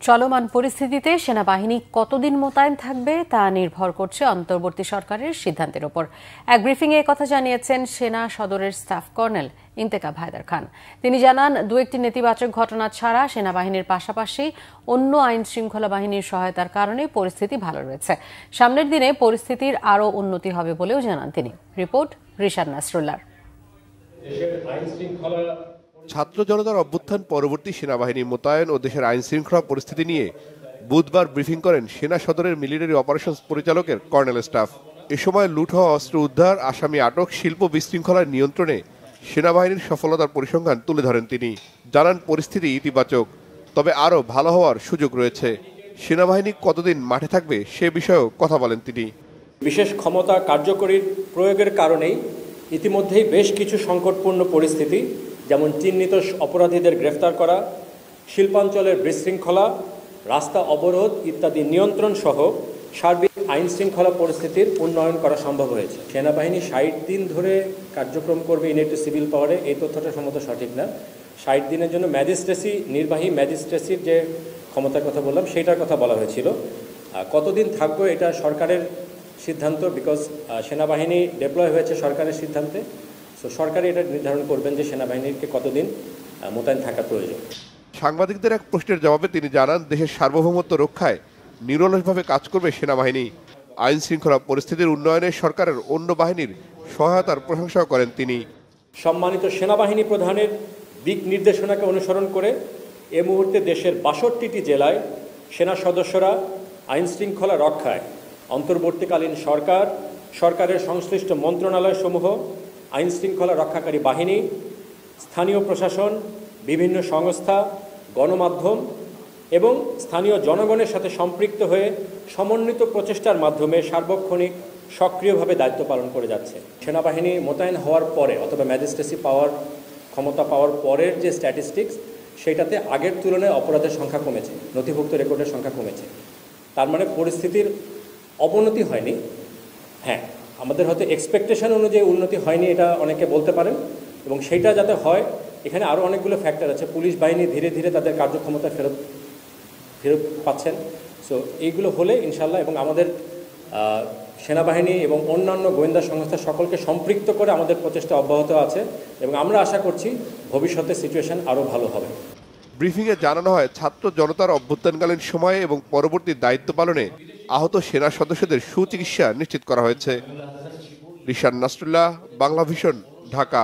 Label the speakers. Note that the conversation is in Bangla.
Speaker 1: চলমান পরিস্থিতিতে সেনাবাহিনী কতদিন মোতায়েন থাকবে তা নির্ভর করছে অন্তর্বর্তী সরকারের সিদ্ধান্তের উপর। এক ব্রিফিংয়ে কথা জানিয়েছেন সেনা সদরের স্টাফ কর্নেল ইন্তেখাব হায়দার খান। তিনি জানান, দু একটি নেতিবাচক ঘটনা ছাড়া সেনাবাহিনীর পাশাপাশি অন্য আইন শৃঙ্খলা বাহিনীর সহায়তার কারণে পরিস্থিতি ভালো রয়েছে। সামনের দিনে পরিস্থিতির আরও উন্নতি হবে বলেও জানান তিনি। রিপোর্ট রিশাদ নাসরুল্লাহ।
Speaker 2: ছাত্র জনতার অভ্যুত্থান পরবর্তী সেনাবাহিনী মোতায়েন ও দেশের আইন শৃঙ্খলা পরিস্থিতি নিয়ে বুধবার ব্রিফিং করেন সেনা সদরের মিলিটারি অপারেশনস পরিচালকের কর্নেল স্টাফ। এ সময় লুট হওয়া অস্ত্র উদ্ধার, আসামি আটক, শিল্প বিশৃঙ্খলার নিয়ন্ত্রণে সেনাবাহিনীর সফলতার পরিসংখ্যান তুলে ধরেন তিনি। জানান, পরিস্থিতি ইতিবাচক, তবে আরও ভালো হওয়ার সুযোগ রয়েছে। সেনাবাহিনী কতদিন মাঠে থাকবে সে বিষয়েও কথা বলেন তিনি।
Speaker 3: বিশেষ ক্ষমতা কার্যকরী প্রয়োগের কারণেই ইতিমধ্যেই বেশ কিছু সংকটপূর্ণ পরিস্থিতি, যেমন চিহ্নিত অপরাধীদের গ্রেফতার করা, শিল্পাঞ্চলের বিশৃঙ্খলা, রাস্তা অবরোধ ইত্যাদি নিয়ন্ত্রণ সহ সার্বিক আইন শৃঙ্খলা পরিস্থিতির উন্নয়ন করা সম্ভব হয়েছে। সেনাবাহিনী 60 দিন ধরে কার্যক্রম করবে ইউনাইটেড সিভিল পাওয়ারে, এই তথ্যটা সম্ভবত সঠিক না। 60 দিনের জন্য ম্যাজিস্ট্রেসি, নির্বাহী ম্যাজিস্ট্রেসির যে ক্ষমতার কথা বললাম সেটার কথা বলা হয়েছিল। কতদিন থাকবো এটা সরকারের সিদ্ধান্ত, বিকজ সেনাবাহিনী ডেপ্লয় হয়েছে সরকারের সিদ্ধান্তে। সো সরকারই এটা নির্ধারণ করবেন যে সেনাবাহিনীকে কতদিন মোতায়েন থাকা প্রয়োজন।
Speaker 2: সাংবাদিকদের এক প্রশ্নের জবাবে তিনি জানান, দেশের সার্বভৌমত্ব রক্ষায় নিরলসভাবে কাজ করবে সেনাবাহিনী। আইন শৃঙ্খলা পরিস্থিতির উন্নয়নে সরকারের অন্য বাহিনীর সহায়তার প্রশংসা করেন তিনি।
Speaker 3: সম্মানিত সেনাবাহিনী প্রধানের দিক নির্দেশনাকে অনুসরণ করে এ মুহূর্তে দেশের 62টি জেলায় সেনা সদস্যরা আইন শৃঙ্খলা রক্ষায় অন্তর্বর্তীকালীন সরকারের সংশ্লিষ্ট মন্ত্রণালয়সমূহ, আইন শৃঙ্খলা রক্ষাকারী বাহিনী, স্থানীয় প্রশাসন, বিভিন্ন সংস্থা, গণমাধ্যম এবং স্থানীয় জনগণের সাথে সম্পৃক্ত হয়ে সমন্বিত প্রচেষ্টার মাধ্যমে সার্বক্ষণিক সক্রিয়ভাবে দায়িত্ব পালন করে যাচ্ছে। সেনাবাহিনী মোতায়েন হওয়ার পরে অথবা ম্যাজিস্ট্রেসি ক্ষমতা পাওয়ার পরের যে স্ট্যাটিস্টিক্স, সেটাতে আগের তুলনায় অপরাধের সংখ্যা কমেছে, নথিভুক্ত রেকর্ডের সংখ্যা কমেছে। তার মানে পরিস্থিতির অবনতি হয়নি। হ্যাঁ, আমাদের হয়তো এক্সপেকটেশন অনুযায়ী উন্নতি হয়নি, এটা অনেকে বলতে পারেন, এবং সেইটা যাতে হয় এখানে আরও অনেকগুলো ফ্যাক্টর আছে। পুলিশ বাহিনী ধীরে ধীরে তাদের কার্যক্ষমতা ফেরত পাচ্ছেন। সো এইগুলো হলে ইনশাল্লাহ, এবং আমাদের সেনাবাহিনী এবং অন্যান্য গোয়েন্দা সংস্থা সকলকে সম্পৃক্ত করে আমাদের প্রচেষ্টা অব্যাহত আছে, এবং আমরা আশা করছি ভবিষ্যতে সিচুয়েশন আরও ভালো হবে।
Speaker 2: ব্রিফিংয়ে জানানো হয়, ছাত্র জনতার অভ্যুত্থানকালীন সময়ে এবং পরবর্তী দায়িত্ব পালনে আহত সেনা সদস্যদের সুচিকিৎসা নিশ্চিত করা হয়েছে। রিশাদ নাসরুল্লাহ, বাংলা ভিশন, ঢাকা।